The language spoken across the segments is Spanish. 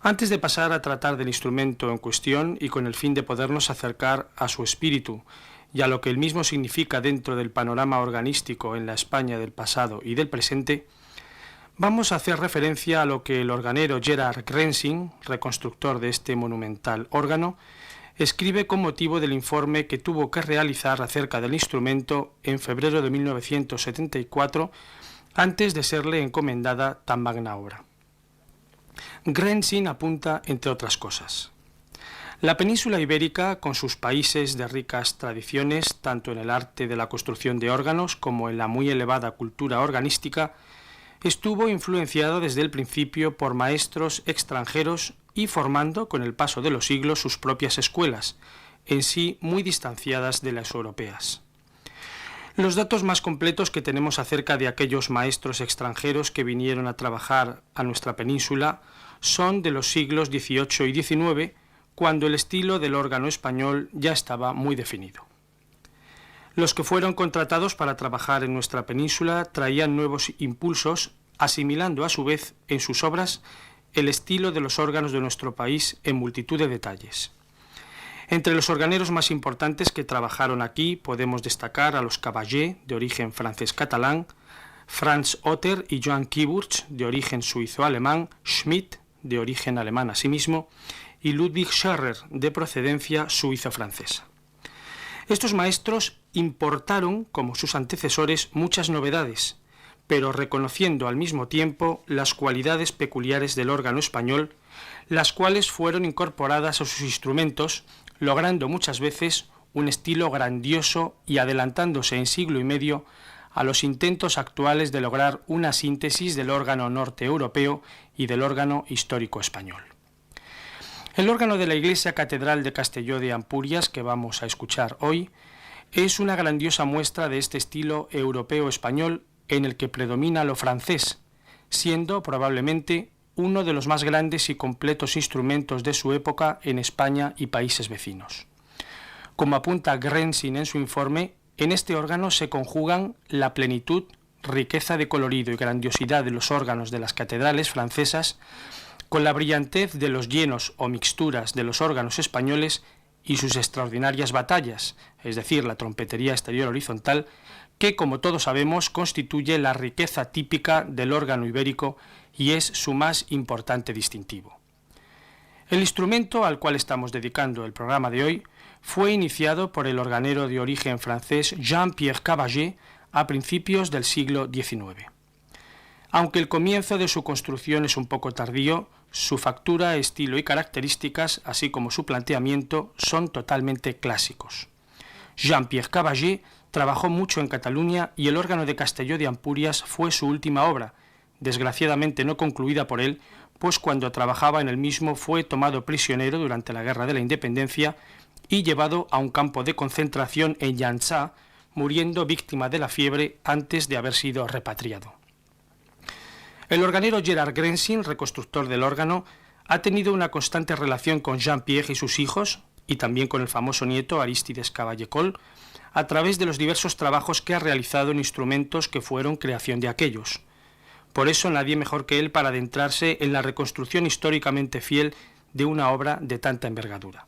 Antes de pasar a tratar del instrumento en cuestión y con el fin de podernos acercar a su espíritu y a lo que el mismo significa dentro del panorama organístico en la España del pasado y del presente, vamos a hacer referencia a lo que el organero Gerard Grensing, reconstructor de este monumental órgano, escribe con motivo del informe que tuvo que realizar acerca del instrumento en febrero de 1974, antes de serle encomendada tan magna obra. Grensing apunta, entre otras cosas: la península ibérica, con sus países de ricas tradiciones, tanto en el arte de la construcción de órganos como en la muy elevada cultura organística, estuvo influenciado desde el principio por maestros extranjeros y formando con el paso de los siglos sus propias escuelas, en sí muy distanciadas de las europeas. Los datos más completos que tenemos acerca de aquellos maestros extranjeros que vinieron a trabajar a nuestra península son de los siglos XVIII y XIX, cuando el estilo del órgano español ya estaba muy definido. Los que fueron contratados para trabajar en nuestra península traían nuevos impulsos, asimilando a su vez en sus obras el estilo de los órganos de nuestro país en multitud de detalles. Entre los organeros más importantes que trabajaron aquí podemos destacar a los Caballé, de origen francés-catalán, Franz Otter y Johann Kiburch, de origen suizo-alemán, Schmidt, de origen alemán asimismo, y Ludwig Scherrer, de procedencia suizo-francesa. Estos maestros importaron, como sus antecesores, muchas novedades, pero reconociendo al mismo tiempo las cualidades peculiares del órgano español, las cuales fueron incorporadas a sus instrumentos, logrando muchas veces un estilo grandioso y adelantándose en siglo y medio a los intentos actuales de lograr una síntesis del órgano norte europeo y del órgano histórico español. El órgano de la Iglesia Catedral de Castelló de Ampurias, que vamos a escuchar hoy, es una grandiosa muestra de este estilo europeo-español en el que predomina lo francés, siendo probablemente uno de los más grandes y completos instrumentos de su época en España y países vecinos. Como apunta Grensing en su informe, en este órgano se conjugan la plenitud, riqueza de colorido y grandiosidad de los órganos de las catedrales francesas, con la brillantez de los llenos o mixturas de los órganos españoles y sus extraordinarias batallas, es decir, la trompetería exterior horizontal, que, como todos sabemos, constituye la riqueza típica del órgano ibérico y es su más importante distintivo. El instrumento al cual estamos dedicando el programa de hoy fue iniciado por el organero de origen francés Jean-Pierre Caballé a principios del siglo XIX. Aunque el comienzo de su construcción es un poco tardío, su factura, estilo y características, así como su planteamiento, son totalmente clásicos. Jean-Pierre Caballé trabajó mucho en Cataluña y el órgano de Castelló de Ampurias fue su última obra, desgraciadamente no concluida por él, pues cuando trabajaba en el mismo fue tomado prisionero durante la Guerra de la Independencia y llevado a un campo de concentración en Llançà, muriendo víctima de la fiebre antes de haber sido repatriado. El organero Gerard Grensing, reconstructor del órgano, ha tenido una constante relación con Jean-Pierre y sus hijos, y también con el famoso nieto Aristides Caballé-Coll, a través de los diversos trabajos que ha realizado en instrumentos que fueron creación de aquellos. Por eso nadie mejor que él para adentrarse en la reconstrucción históricamente fiel de una obra de tanta envergadura.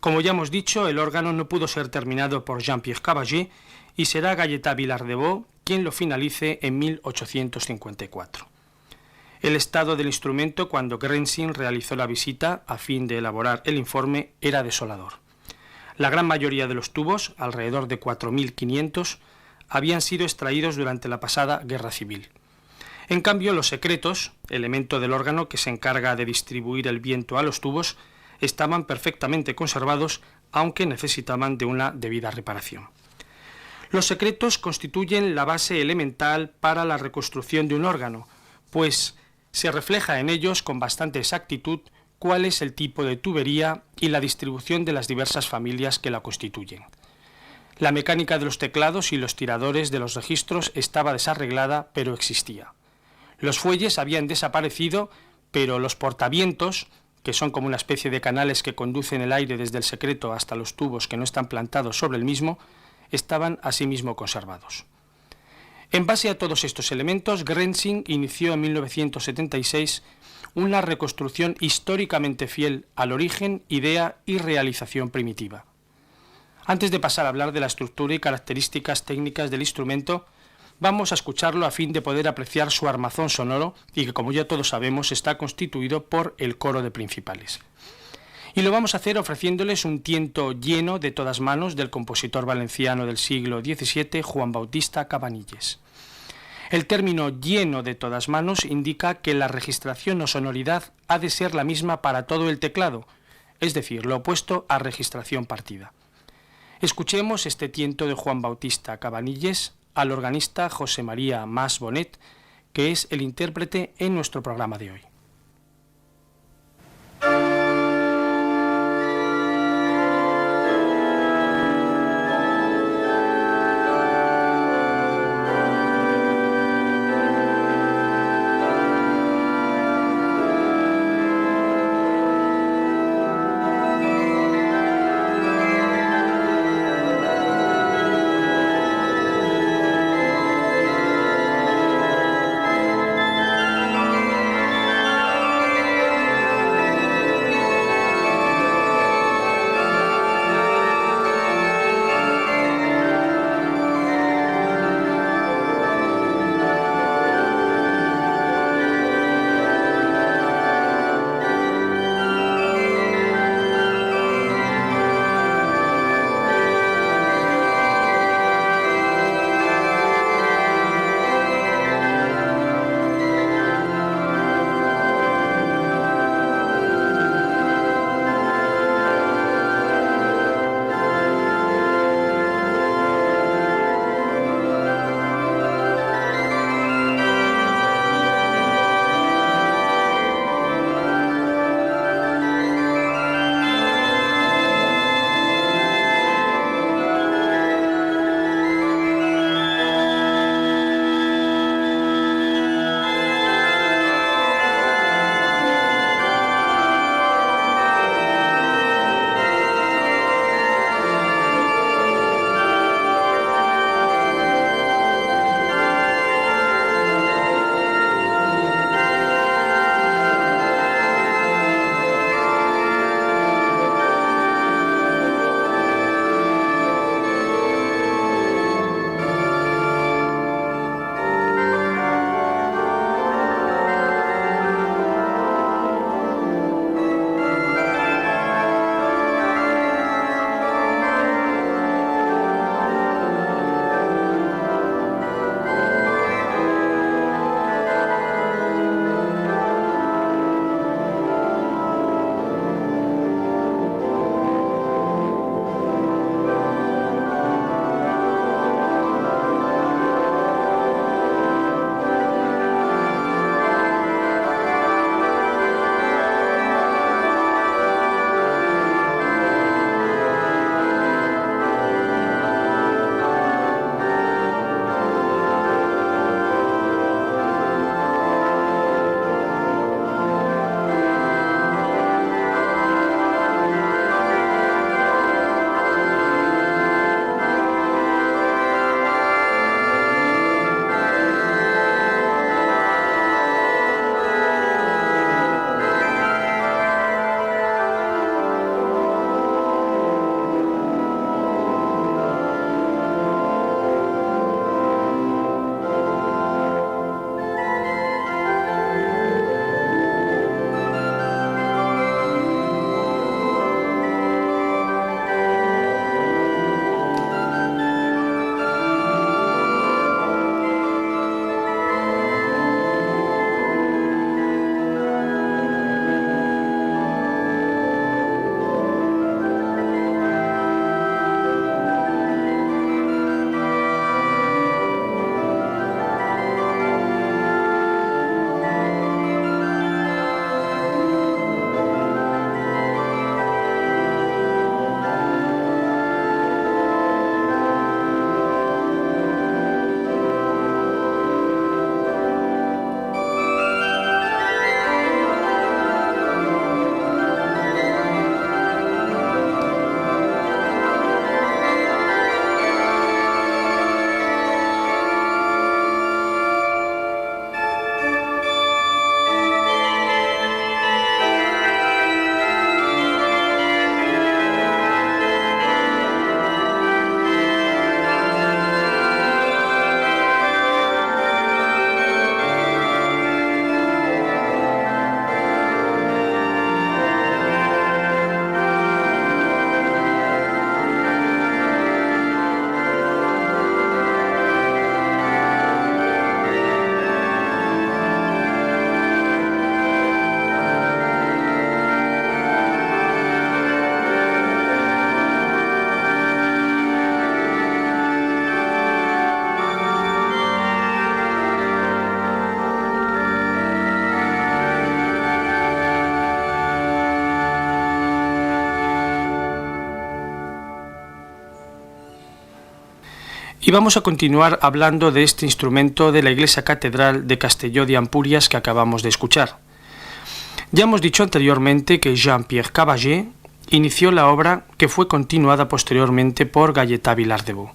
Como ya hemos dicho, el órgano no pudo ser terminado por Jean-Pierre Caballé y será Gayetá Vilardebó quien lo finalice en 1854. El estado del instrumento cuando Grensing realizó la visita a fin de elaborar el informe era desolador. La gran mayoría de los tubos, alrededor de 4.500, habían sido extraídos durante la pasada Guerra Civil. En cambio, los secretos, elemento del órgano que se encarga de distribuir el viento a los tubos, estaban perfectamente conservados, aunque necesitaban de una debida reparación. Los secretos constituyen la base elemental para la reconstrucción de un órgano, pues se refleja en ellos con bastante exactitud cuál es el tipo de tubería y la distribución de las diversas familias que la constituyen. La mecánica de los teclados y los tiradores de los registros estaba desarreglada, pero existía. Los fuelles habían desaparecido, pero los portavientos, que son como una especie de canales que conducen el aire desde el secreto hasta los tubos que no están plantados sobre el mismo, estaban asimismo conservados. En base a todos estos elementos, Grensing inició en 1976 una reconstrucción históricamente fiel al origen, idea y realización primitiva. Antes de pasar a hablar de la estructura y características técnicas del instrumento, vamos a escucharlo a fin de poder apreciar su armazón sonoro y que, como ya todos sabemos, está constituido por el coro de principales. Y lo vamos a hacer ofreciéndoles un tiento lleno de todas manos del compositor valenciano del siglo XVII, Juan Bautista Cabanilles. El término lleno de todas manos indica que la registración o sonoridad ha de ser la misma para todo el teclado, es decir, lo opuesto a registración partida. Escuchemos este tiento de Juan Bautista Cabanilles al organista José María Mas Bonet, que es el intérprete en nuestro programa de hoy. Y vamos a continuar hablando de este instrumento de la Iglesia Catedral de Castelló de Ampurias que acabamos de escuchar. Ya hemos dicho anteriormente que Jean-Pierre Caballé inició la obra que fue continuada posteriormente por Gayetá Vilardebó.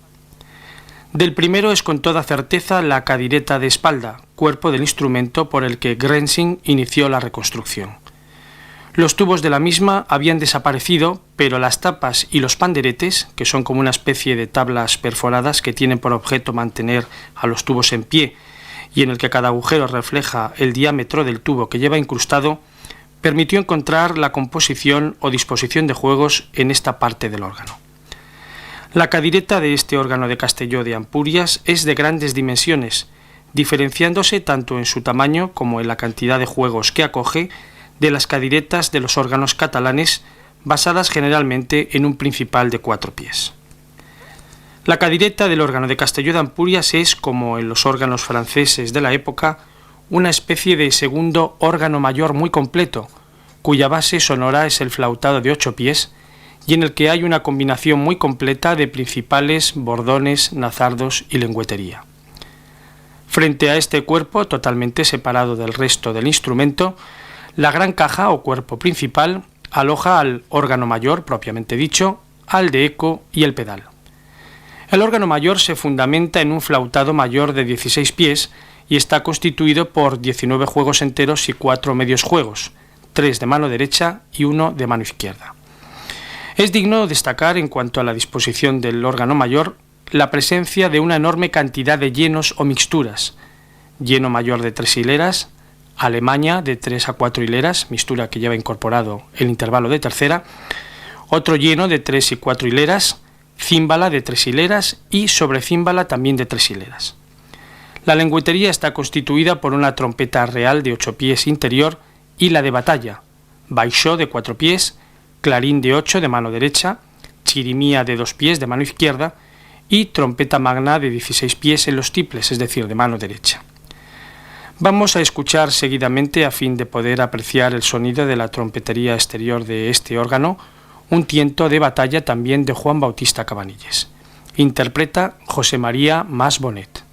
Del primero es con toda certeza la cadireta de espalda, cuerpo del instrumento por el que Grensing inició la reconstrucción. Los tubos de la misma habían desaparecido, pero las tapas y los panderetes, que son como una especie de tablas perforadas que tienen por objeto mantener a los tubos en pie y en el que cada agujero refleja el diámetro del tubo que lleva incrustado, permitió encontrar la composición o disposición de juegos en esta parte del órgano. La cadireta de este órgano de Castelló de Ampurias es de grandes dimensiones, diferenciándose tanto en su tamaño como en la cantidad de juegos que acoge de las cadiretas de los órganos catalanes, basadas generalmente en un principal de 4 pies. La cadireta del órgano de Castelló de Ampurias es, como en los órganos franceses de la época, una especie de segundo órgano mayor muy completo, cuya base sonora es el flautado de 8 pies y en el que hay una combinación muy completa de principales, bordones, nazardos y lengüetería. Frente a este cuerpo, totalmente separado del resto del instrumento, la gran caja o cuerpo principal aloja al órgano mayor propiamente dicho, al de eco y el pedal. El órgano mayor se fundamenta en un flautado mayor de 16 pies y está constituido por 19 juegos enteros y 4 medios juegos, 3 de mano derecha y 1 de mano izquierda. Es digno destacar en cuanto a la disposición del órgano mayor la presencia de una enorme cantidad de llenos o mixturas, lleno mayor de 3 hileras, Alemania de 3 a 4 hileras, mixtura que lleva incorporado el intervalo de tercera, otro lleno de 3 y 4 hileras, címbala de 3 hileras y sobrecímbala también de 3 hileras. La lengüetería está constituida por una trompeta real de 8 pies interior y la de batalla, baixó de 4 pies, clarín de 8 de mano derecha, chirimía de 2 pies de mano izquierda y trompeta magna de 16 pies en los tiples, es decir, de mano derecha. Vamos a escuchar seguidamente, a fin de poder apreciar el sonido de la trompetería exterior de este órgano, un tiento de batalla también de Juan Bautista Cabanilles. Interpreta José María Mas Bonet.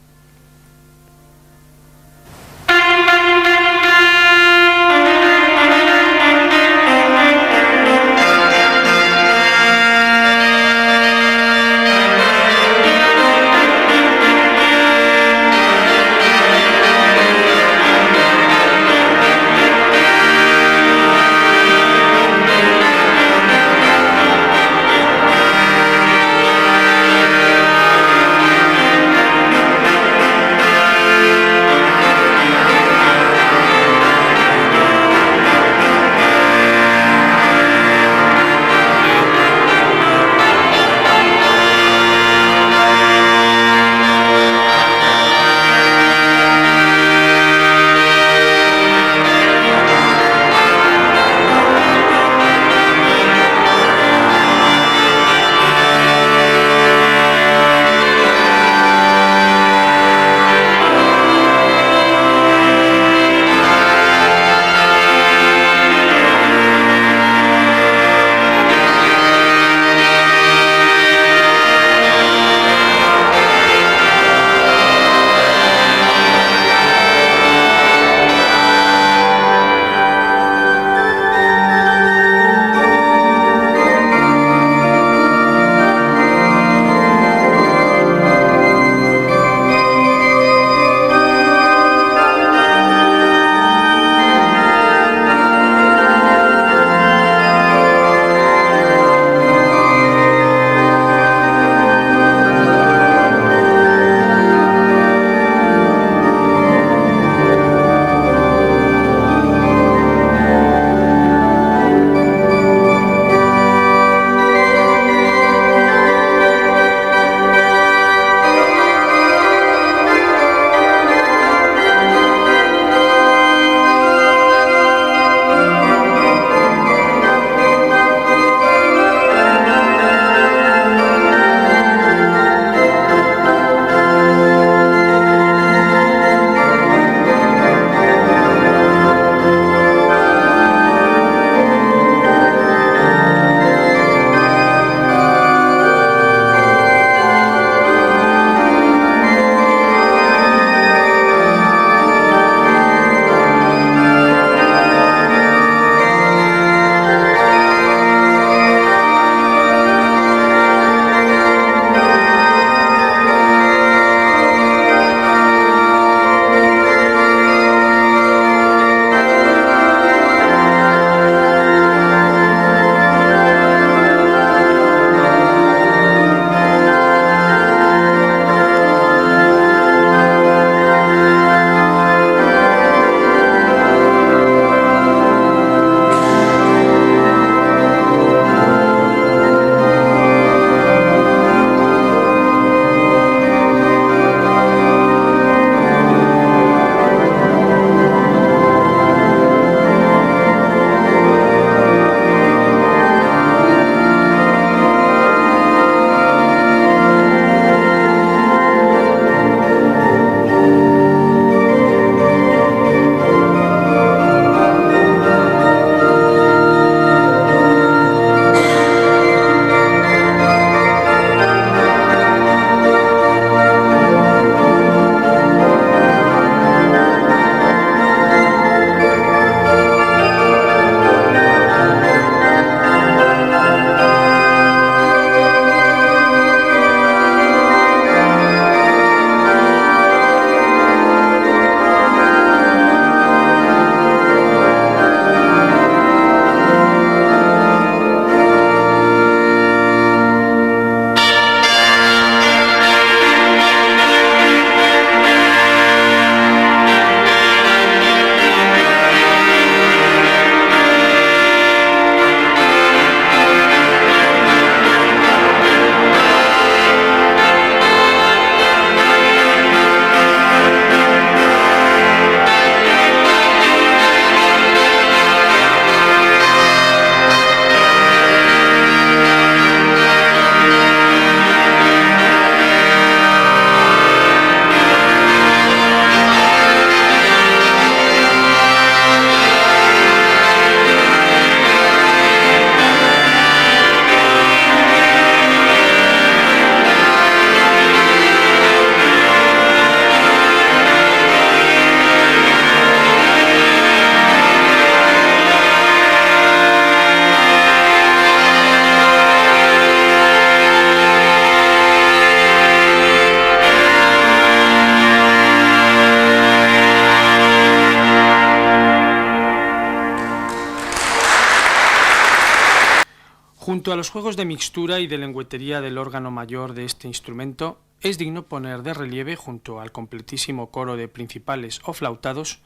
Junto a los juegos de mixtura y de lengüetería del órgano mayor de este instrumento, es digno poner de relieve, junto al completísimo coro de principales o flautados,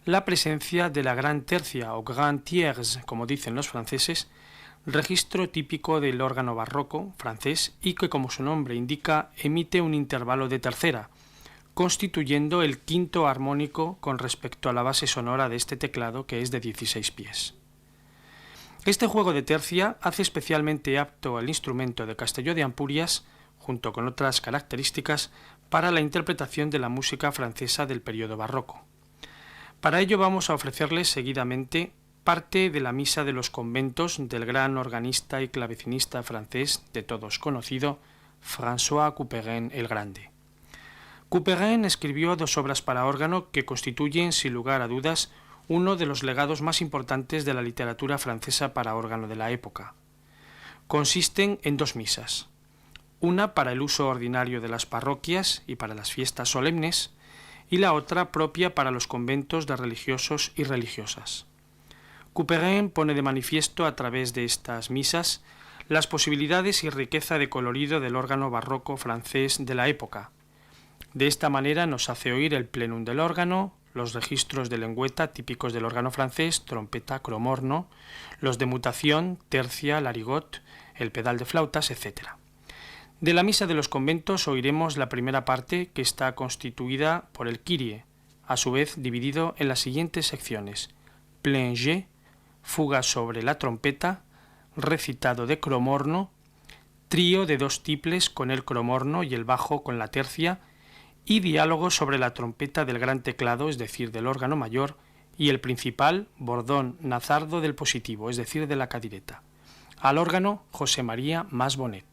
la presencia de la gran tercia o grand tierce, como dicen los franceses, registro típico del órgano barroco francés y que, como su nombre indica, emite un intervalo de tercera, constituyendo el quinto armónico con respecto a la base sonora de este teclado, que es de 16 pies. Este juego de tercia hace especialmente apto al instrumento de Castelló de Ampurias, junto con otras características, para la interpretación de la música francesa del período barroco. Para ello vamos a ofrecerles seguidamente parte de la misa de los conventos del gran organista y clavecinista francés de todos conocido, François Couperin el Grande. Couperin escribió 2 obras para órgano que constituyen, sin lugar a dudas, uno de los legados más importantes de la literatura francesa para órgano de la época. Consisten en 2 misas, una para el uso ordinario de las parroquias y para las fiestas solemnes, y la otra propia para los conventos de religiosos y religiosas. Couperin pone de manifiesto a través de estas misas las posibilidades y riqueza de colorido del órgano barroco francés de la época. De esta manera nos hace oír el plenum del órgano, los registros de lengüeta típicos del órgano francés, trompeta, cromorno, los de mutación, tercia, larigot, el pedal de flautas, etc. De la misa de los conventos oiremos la primera parte, que está constituida por el Kyrie, a su vez dividido en las siguientes secciones: plein jeu, fuga sobre la trompeta, recitado de cromorno, trío de 2 tiples con el cromorno y el bajo con la tercia, y diálogo sobre la trompeta del gran teclado, es decir, del órgano mayor, y el principal, bordón nazardo del positivo, es decir, de la cadireta. Al órgano, José María Mas Bonet.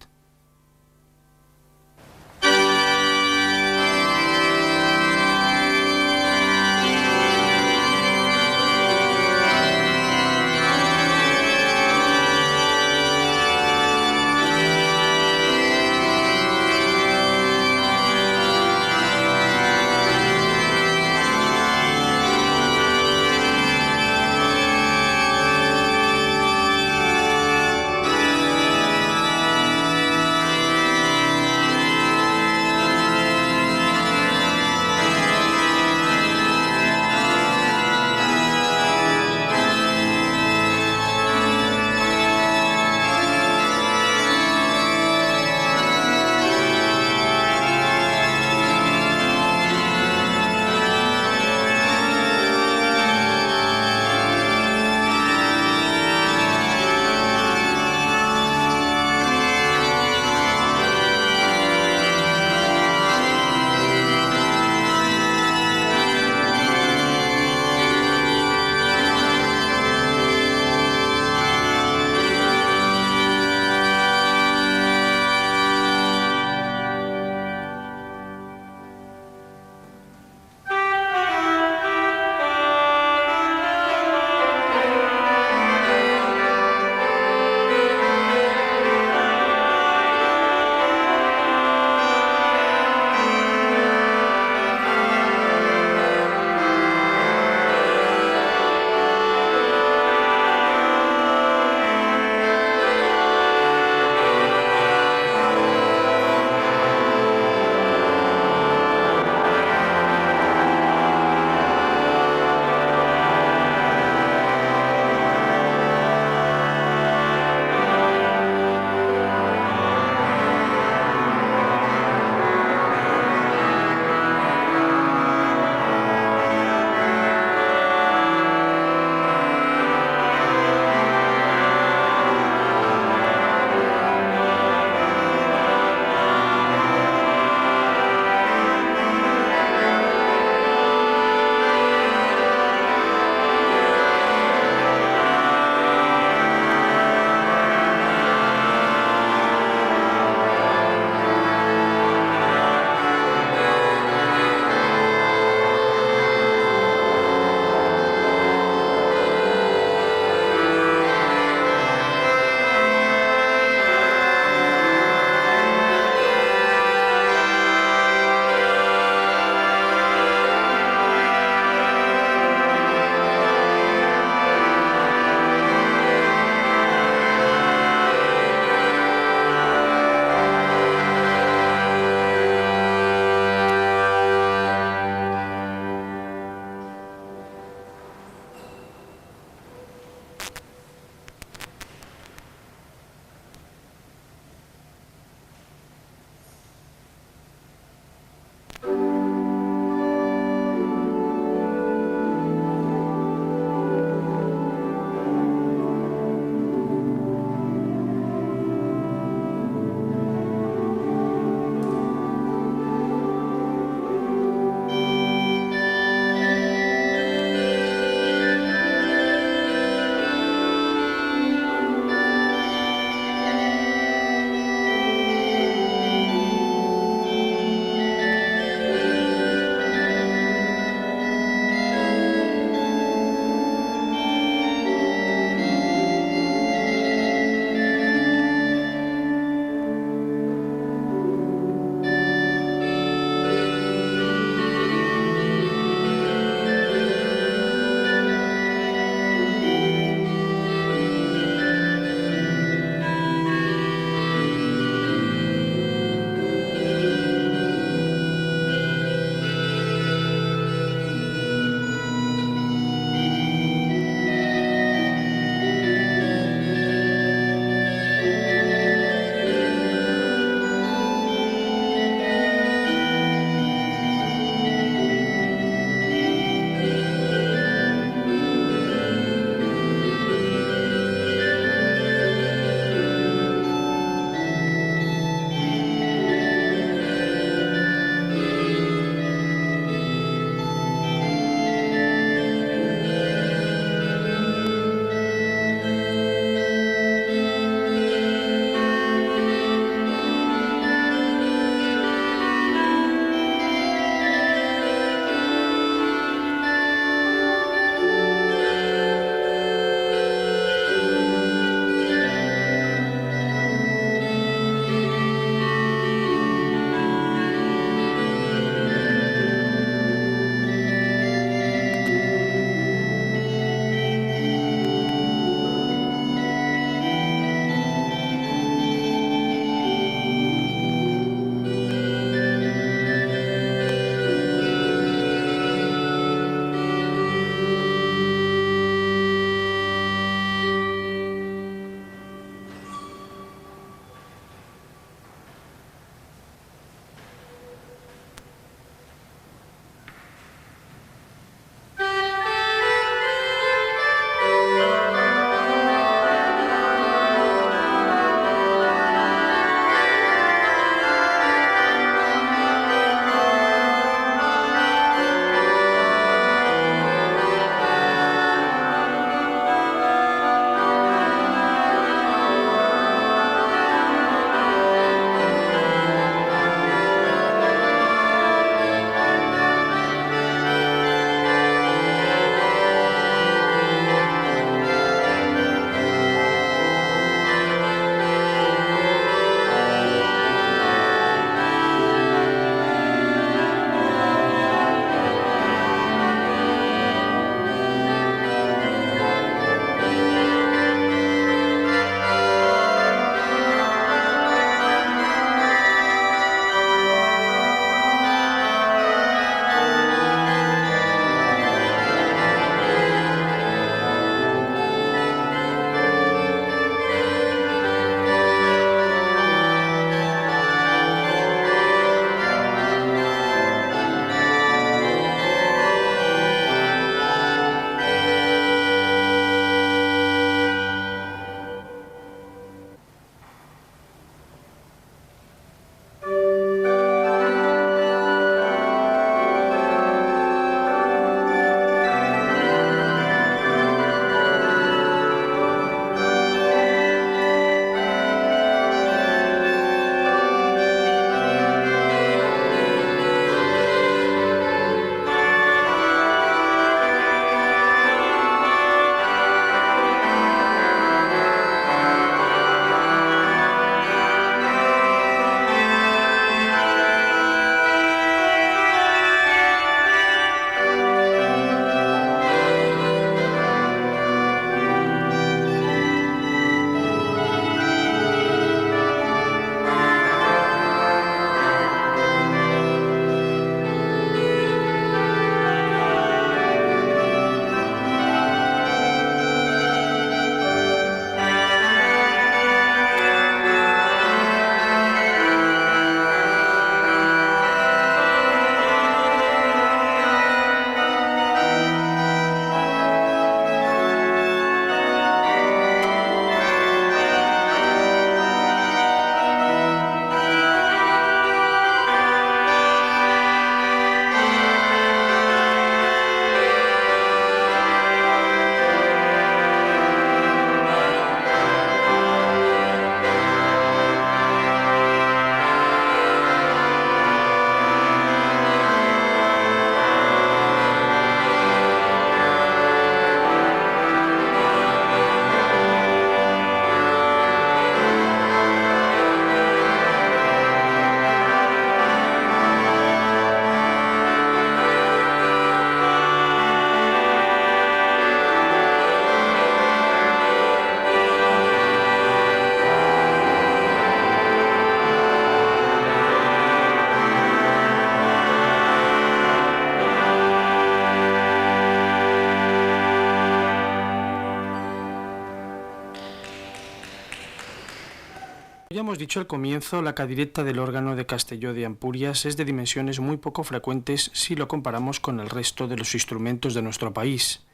Ya hemos dicho al comienzo, la cadireta del órgano de Castelló de Ampurias es de dimensiones muy poco frecuentes si lo comparamos con el resto de los instrumentos de nuestro país.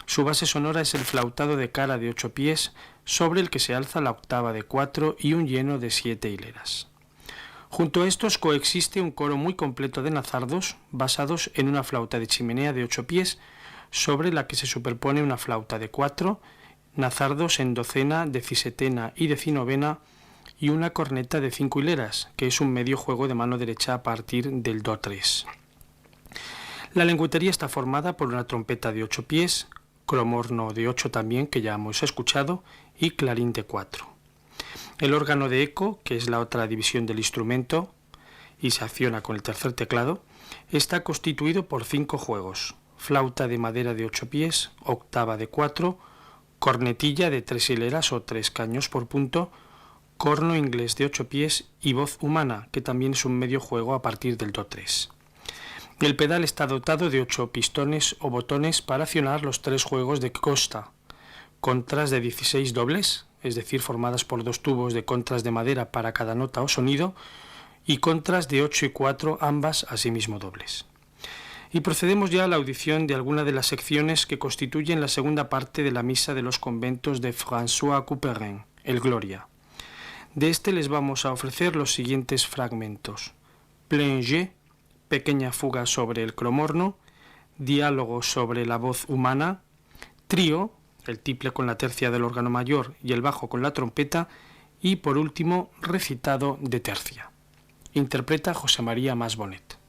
Su base sonora es el flautado de cara de 8 pies, sobre el que se alza la octava de 4 y un lleno de 7 hileras. Junto a estos coexiste un coro muy completo de nazardos, basados en una flauta de chimenea de 8 pies, sobre la que se superpone una flauta de 4, nazardos en docena, decisetena y decinovena, y una corneta de 5 hileras, que es un medio juego de mano derecha a partir del do3. La lengüetería está formada por una trompeta de 8 pies, cromorno de 8 también, que ya hemos escuchado, y clarín de 4. El órgano de eco, que es la otra división del instrumento, y se acciona con el tercer teclado, está constituido por 5 juegos: flauta de madera de 8 pies, octava de 4, cornetilla de 3 hileras o 3 caños por punto, corno inglés de 8 pies y voz humana, que también es un medio juego a partir del do3. El pedal está dotado de 8 pistones o botones para accionar los 3 juegos de costa, contras de 16 dobles, es decir, formadas por 2 tubos de contras de madera para cada nota o sonido, y contras de 8 y 4, ambas asimismo dobles. Y procedemos ya a la audición de alguna de las secciones que constituyen la segunda parte de la misa de los conventos de François Couperin, el Gloria. De este les vamos a ofrecer los siguientes fragmentos: Plein Jeu, pequeña fuga sobre el cromorno, diálogo sobre la voz humana, trío, el tiple con la tercia del órgano mayor y el bajo con la trompeta, y por último, recitado de tercia. Interpreta José María Mas Bonet.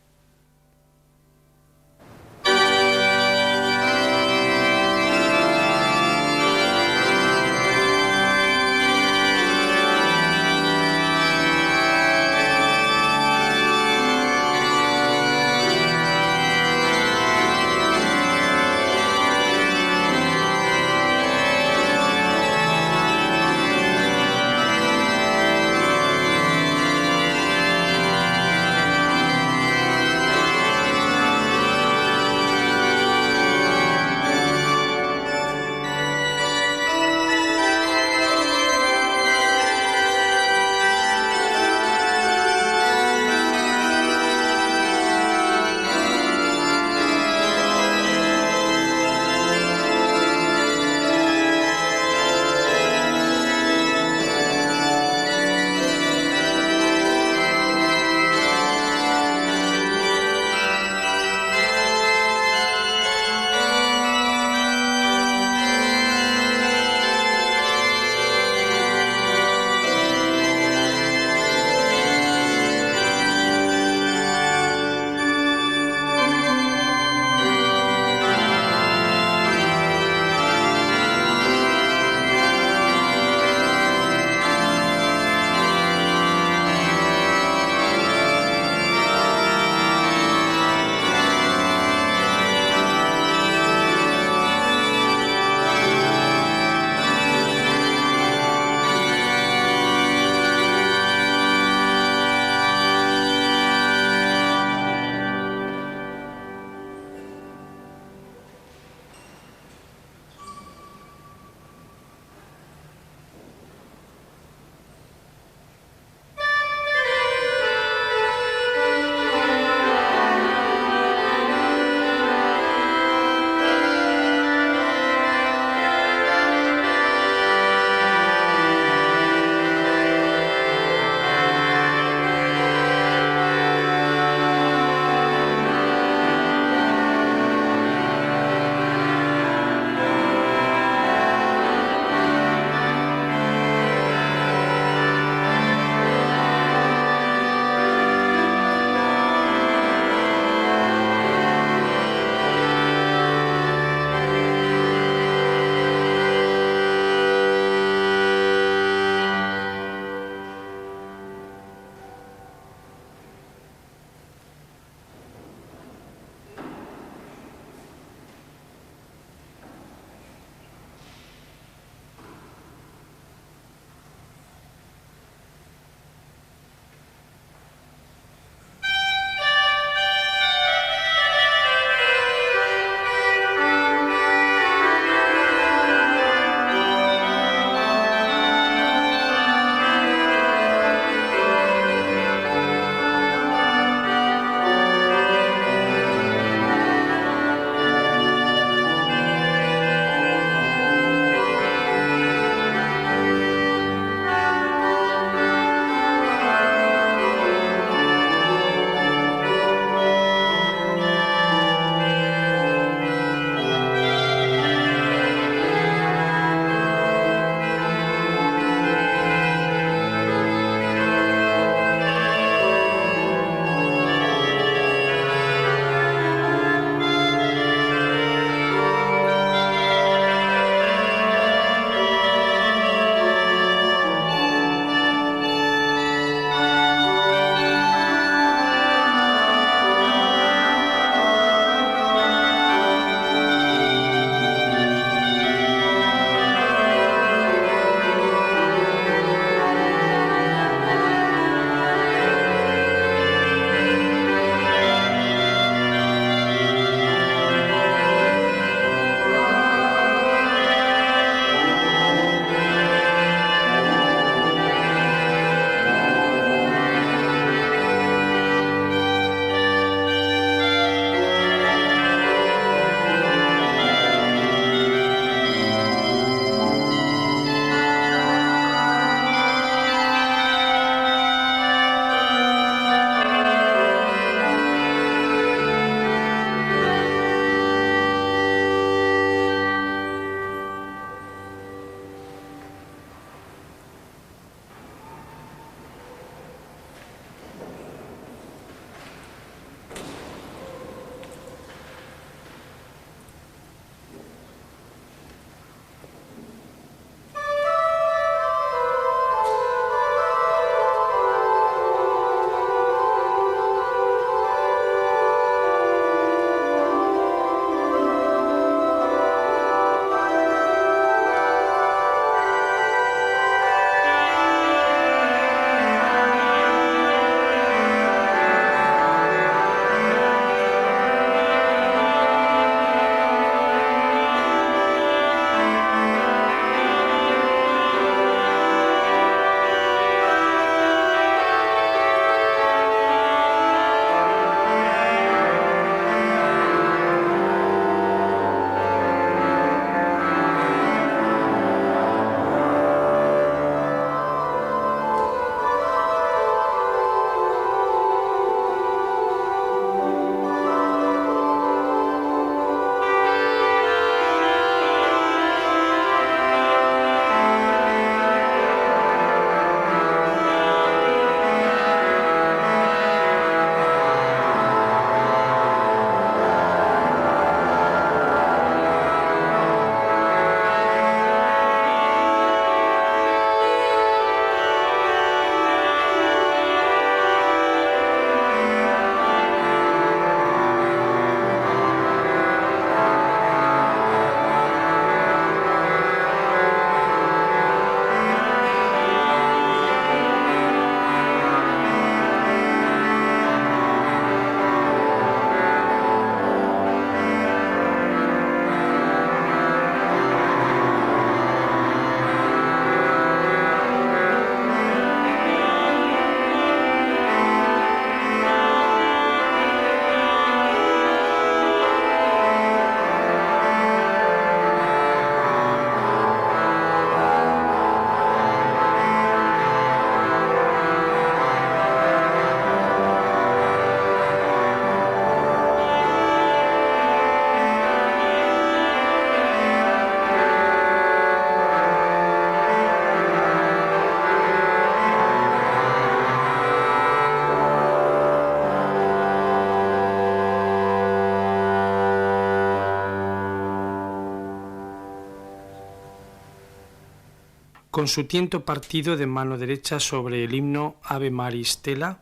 Con su tiento partido de mano derecha sobre el himno Ave Maris Stella,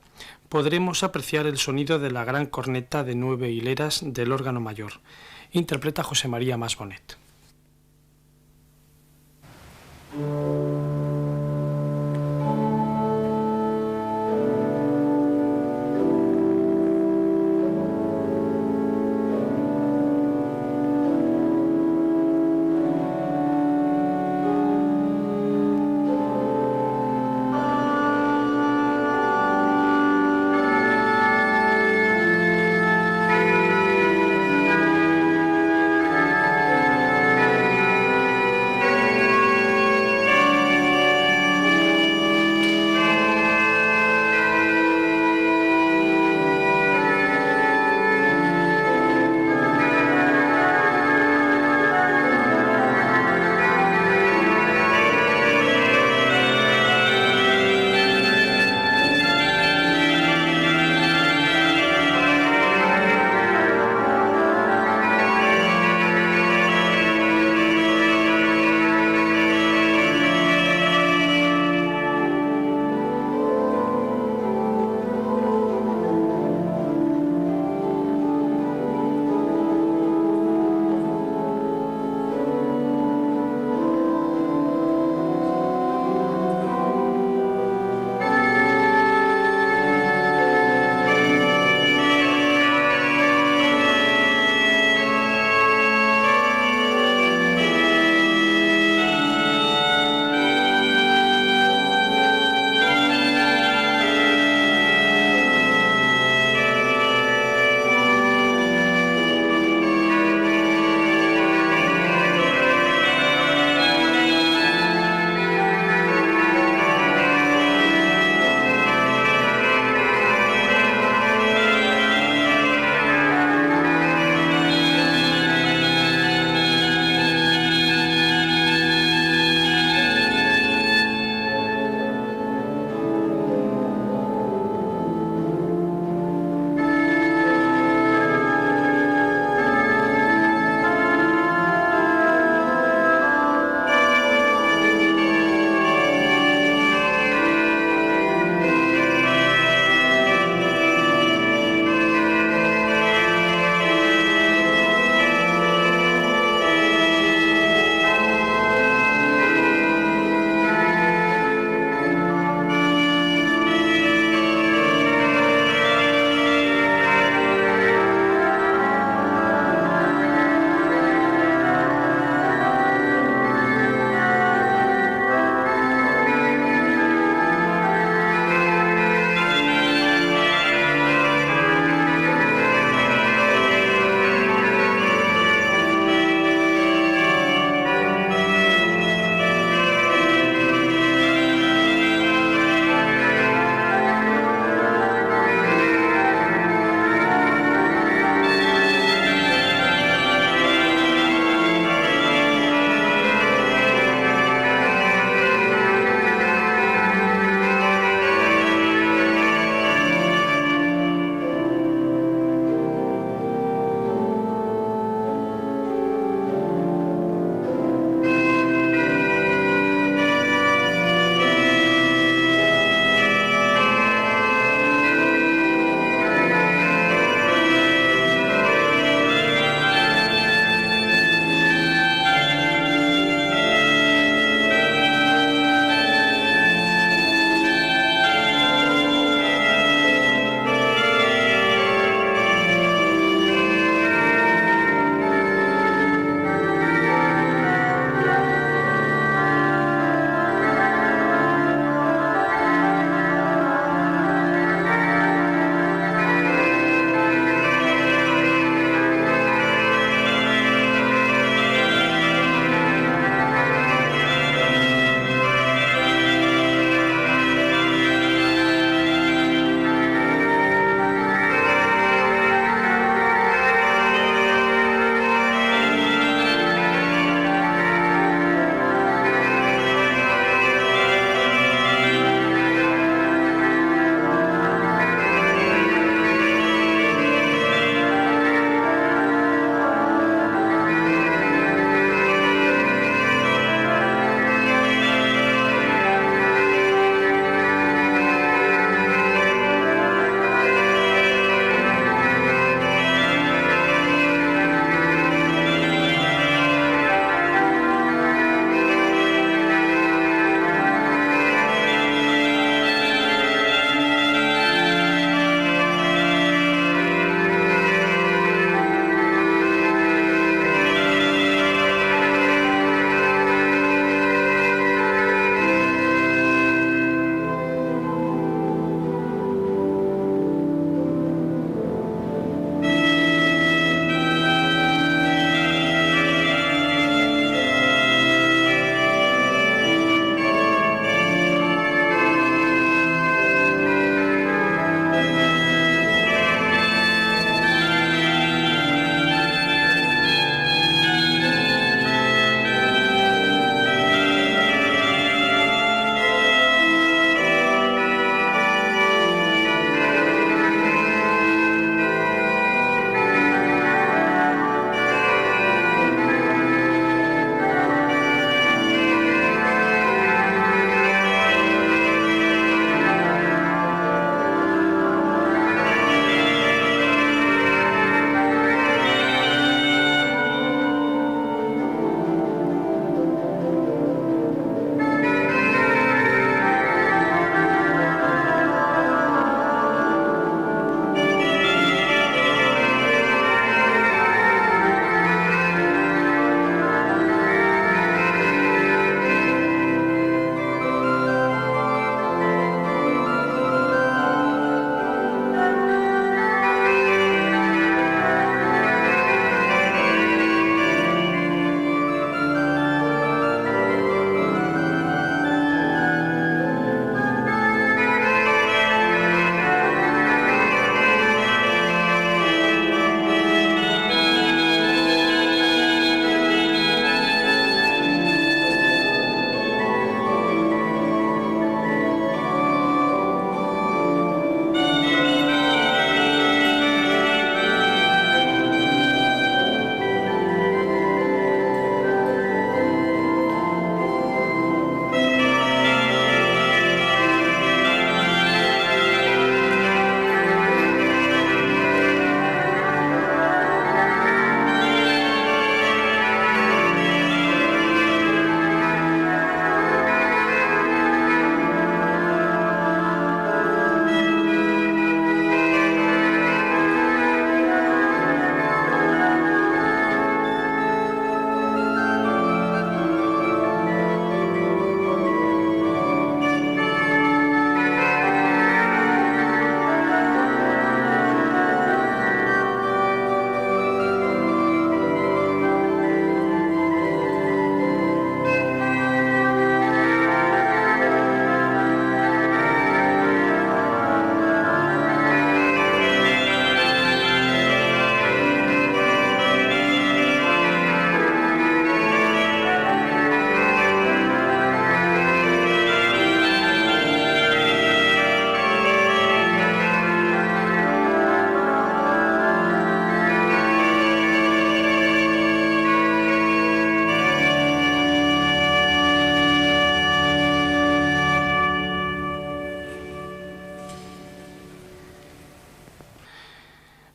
podremos apreciar el sonido de la gran corneta de 9 hileras del órgano mayor. Interpreta José María Masbonet.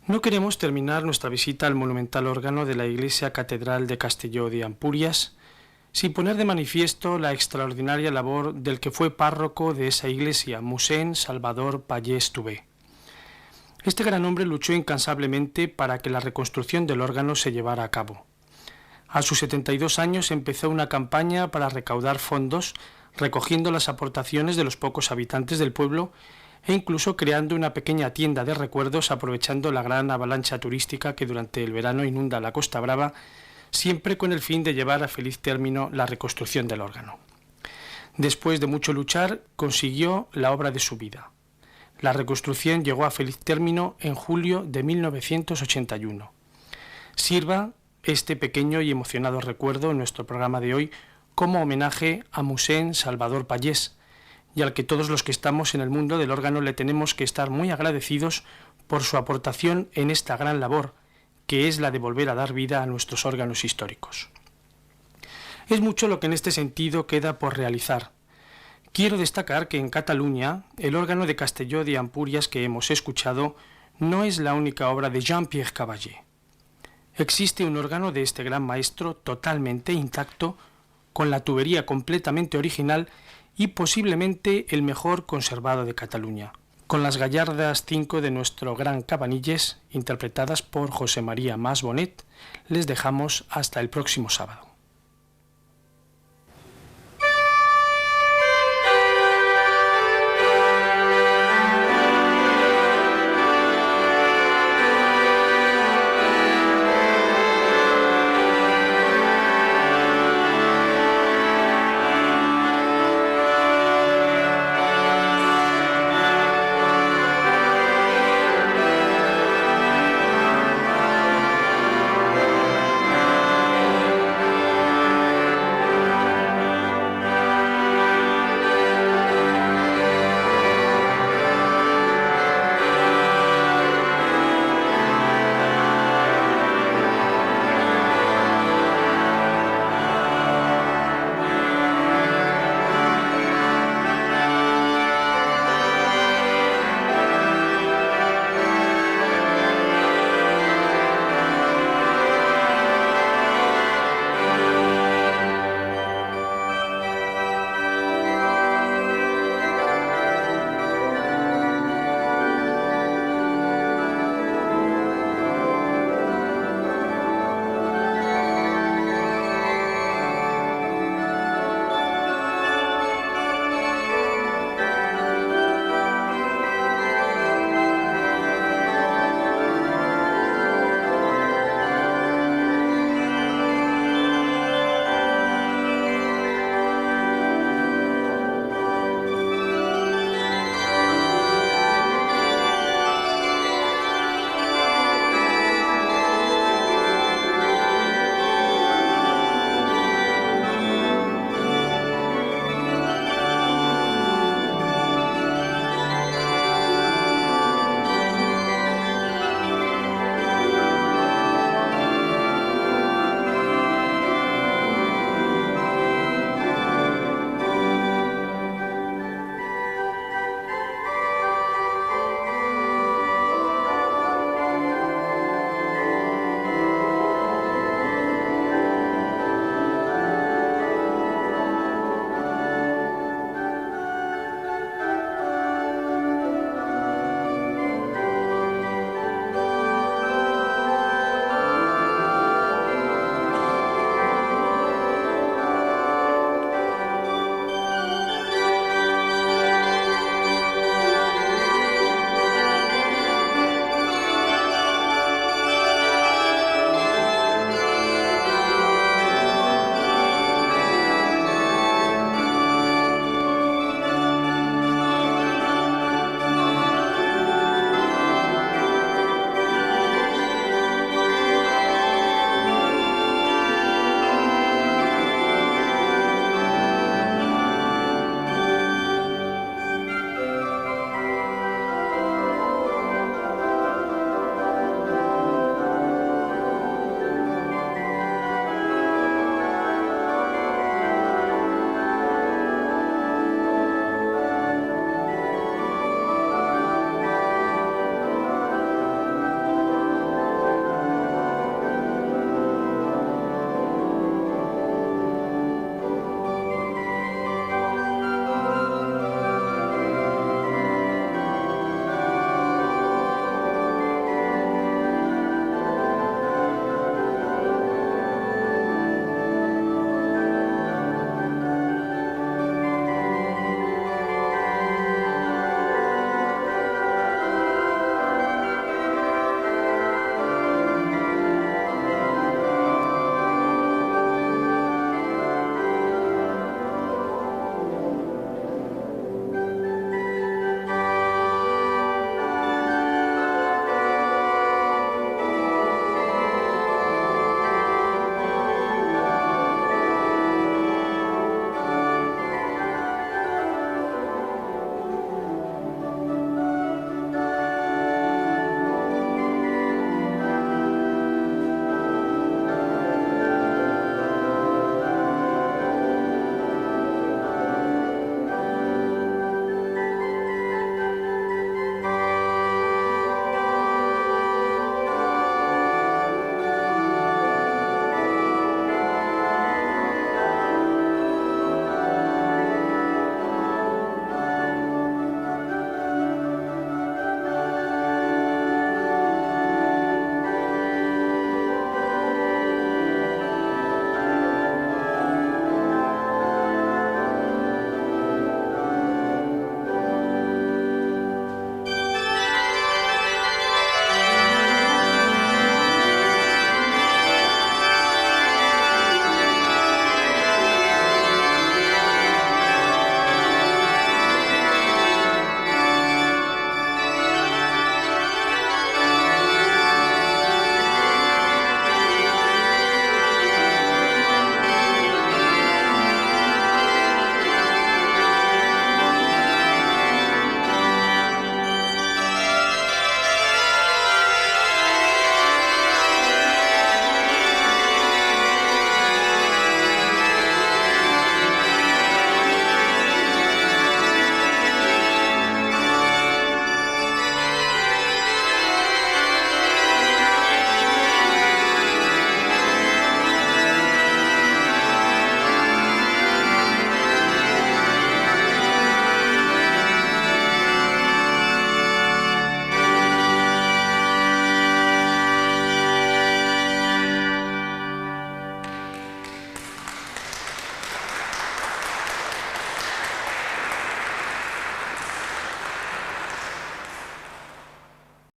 No queremos terminar nuestra visita al monumental órgano de la Iglesia Catedral de Castelló de Ampurias sin poner de manifiesto la extraordinaria labor del que fue párroco de esa iglesia, Mossèn Salvador Pallés Tubé. Este gran hombre luchó incansablemente para que la reconstrucción del órgano se llevara a cabo. A sus 72 años empezó una campaña para recaudar fondos, recogiendo las aportaciones de los pocos habitantes del pueblo e incluso creando una pequeña tienda de recuerdos aprovechando la gran avalancha turística que durante el verano inunda la Costa Brava, siempre con el fin de llevar a feliz término la reconstrucción del órgano. Después de mucho luchar, consiguió la obra de su vida. La reconstrucción llegó a feliz término en julio de 1981. Sirva este pequeño y emocionado recuerdo en nuestro programa de hoy como homenaje a Mossèn Salvador Pallés, y al que todos los que estamos en el mundo del órgano le tenemos que estar muy agradecidos por su aportación en esta gran labor, que es la de volver a dar vida a nuestros órganos históricos. Es mucho lo que en este sentido queda por realizar. Quiero destacar que en Cataluña, el órgano de Castelló de Ampurias que hemos escuchado no es la única obra de Jean-Pierre Caballé. Existe un órgano de este gran maestro totalmente intacto, con la tubería completamente original y posiblemente el mejor conservado de Cataluña, con las gallardas 5 de nuestro gran Cabanilles, interpretadas por José María Mas Bonet. Les dejamos hasta el próximo sábado.